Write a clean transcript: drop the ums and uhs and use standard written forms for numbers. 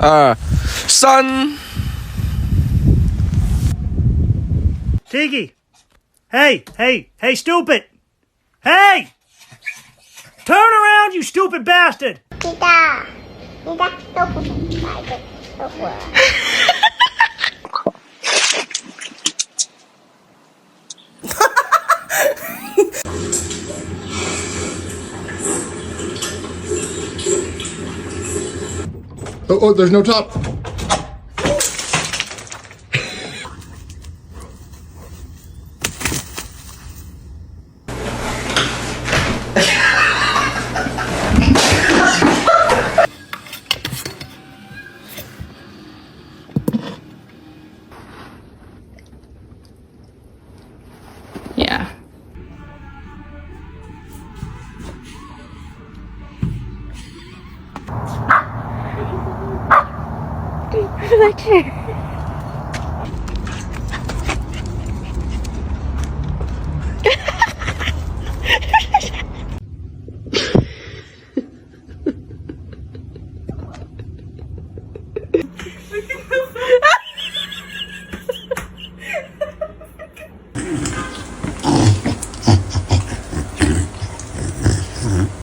Son. Tiki! Hey, stupid! Hey! Turn around, you stupid bastard! 你的豆腐来的豆腐。Oh, there's no top. Yeah.